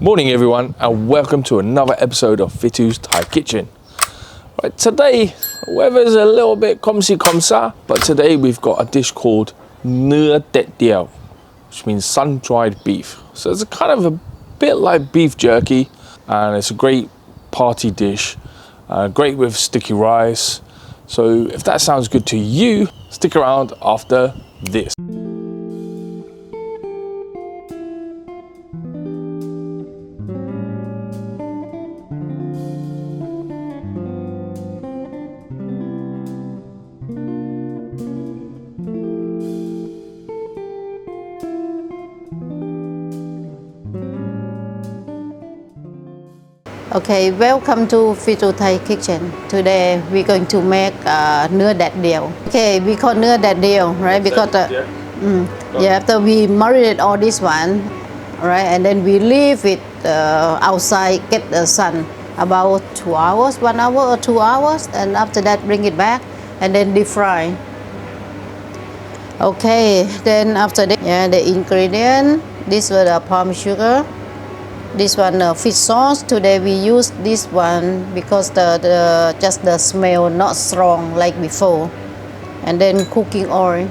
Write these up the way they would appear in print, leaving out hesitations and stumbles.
Morning everyone, and welcome to another episode of Fitous Thai Kitchen. Right, today, weather's a little bit comme ça, but today we've got a dish called Nuer Dad Deo, which means sun-dried beef. So it's a kind of a bit like beef jerky, and it's a great party dish, great with sticky rice. So if that sounds good to you, stick around after this. Okay, welcome to Fitous Thai Kitchen. Today we're going to make Nuer Dad Deo. Okay, we call Nuer Dad Deo, right? Because after we marinate all this one, right, and then we leave it outside, get the sun about 2 hours, 1 hour or 2 hours, and after that bring it back and then deep fry. Okay, then after that, the ingredient. This was the palm sugar. This one fish sauce. Today we use this one because just the smell not strong like before. And then cooking oil.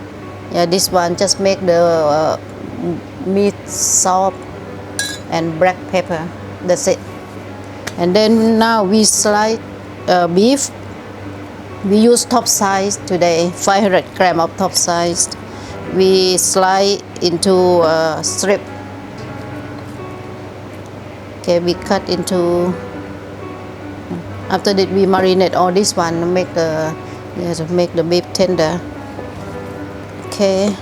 Yeah, this one just make the meat soft, and black pepper. That's it. And then now we slice beef. We use Topside today. 500 grams of Topside. We slice into strip. Okay, we cut into. After that, we marinate all this one to make the beef tender. Okay.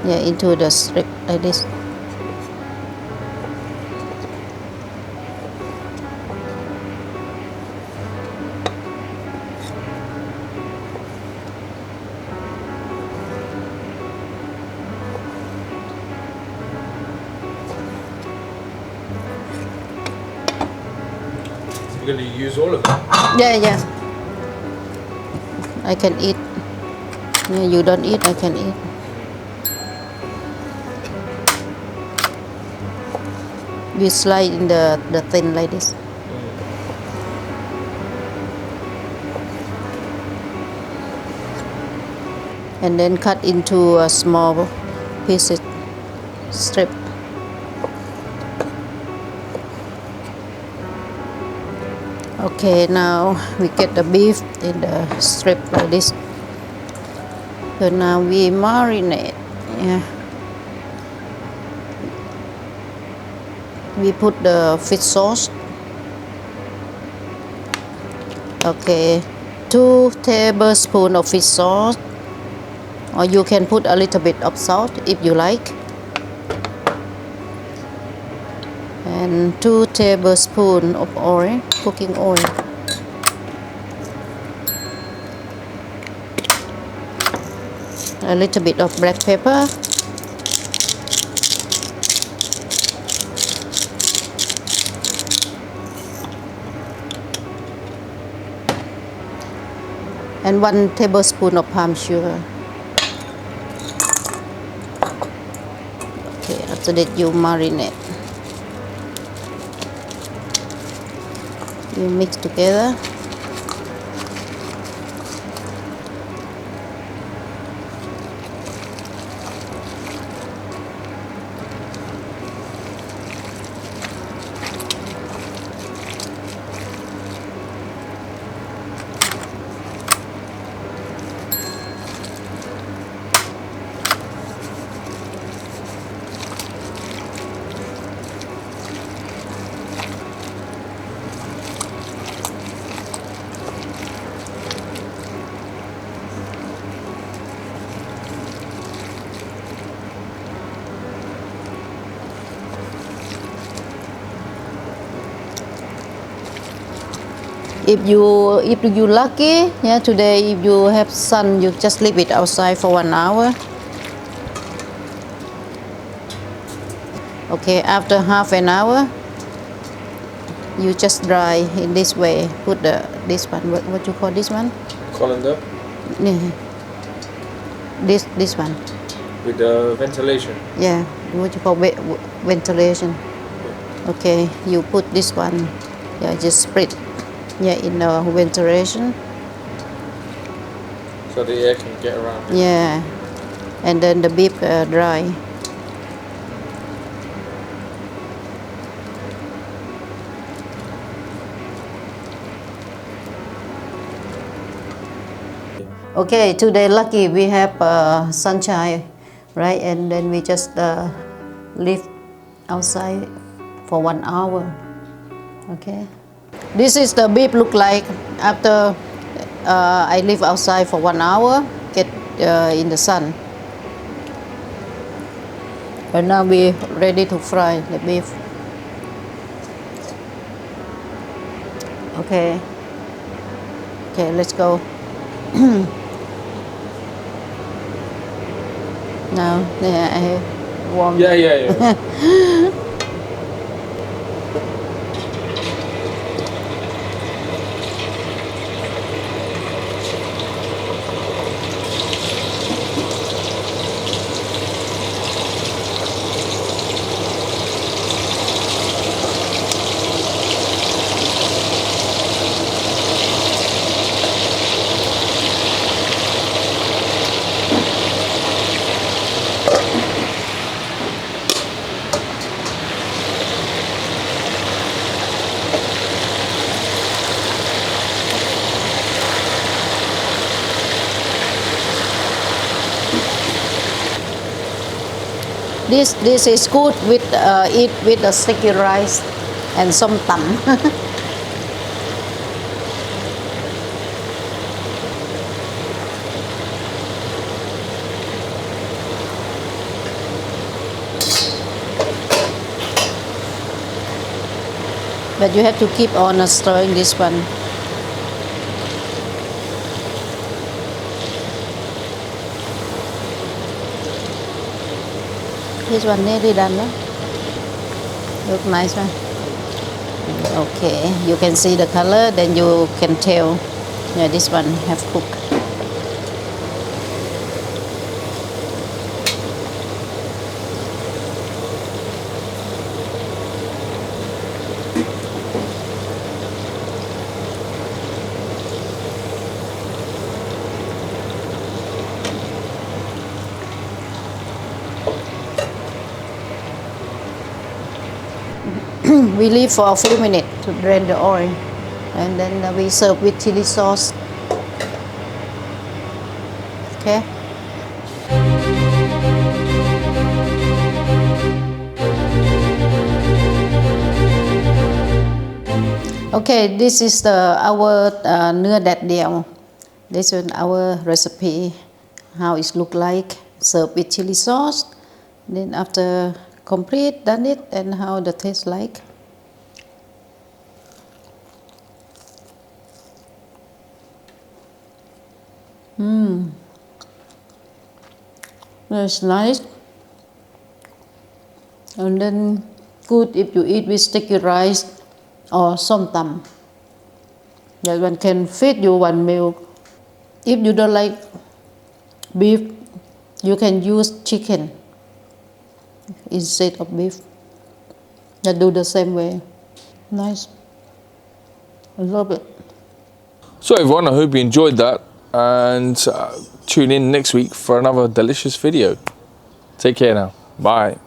Yeah, into the strip like this. You're going to use all of it? Yeah. I can eat. Yeah, you don't eat, I can eat. We slide in the thin like this. And then cut into a small pieces, strip. Okay, now we get the beef in the strip like this. So now we marinate. Yeah. We put the fish sauce. Okay, 2 tablespoons of fish sauce, or you can put a little bit of salt if you like. And 2 tablespoons of oil, cooking oil. A little bit of black pepper. And 1 tablespoon of palm sugar. Okay, after that you marinate. You mix together. If you lucky, yeah, today if you have sun, you just leave it outside for 1 hour. Okay, after half an hour, you just dry in this way. Put this one. What you call this one? Colander. Yeah. This one. with the ventilation. Yeah, what you call ventilation. Okay, you put this one. Yeah, just spread. Yeah, in the ventilation. So the air can get around. Yeah, and then the beef dry. Okay, today lucky we have sunshine, right? And then we just leave outside for 1 hour. Okay, this is the beef look like after I leave outside for 1 hour, get in the sun. And now we ready to fry the beef. Okay, let's go. Now, yeah, I warm. Yeah. This is good with eat with the sticky rice and some tam. But you have to keep on stirring this one. This one nearly done, no? Look nice, right? Okay, you can see the color, then you can tell. Yeah, this one have cooked. We leave for a few minutes to drain the oil, and then we serve with chili sauce. Okay. Okay, this is our Nuer Dad Deo. This is our recipe, how it look like, served with chili sauce. Then after complete done it, and how the taste like. That's nice. And then good if you eat with sticky rice or som tam. That one can feed you one meal. If you don't like beef, you can use chicken instead of beef. That do the same way. Nice. I love it. So everyone, I hope you enjoyed that, and tune in next week for another delicious video. Take care now. Bye.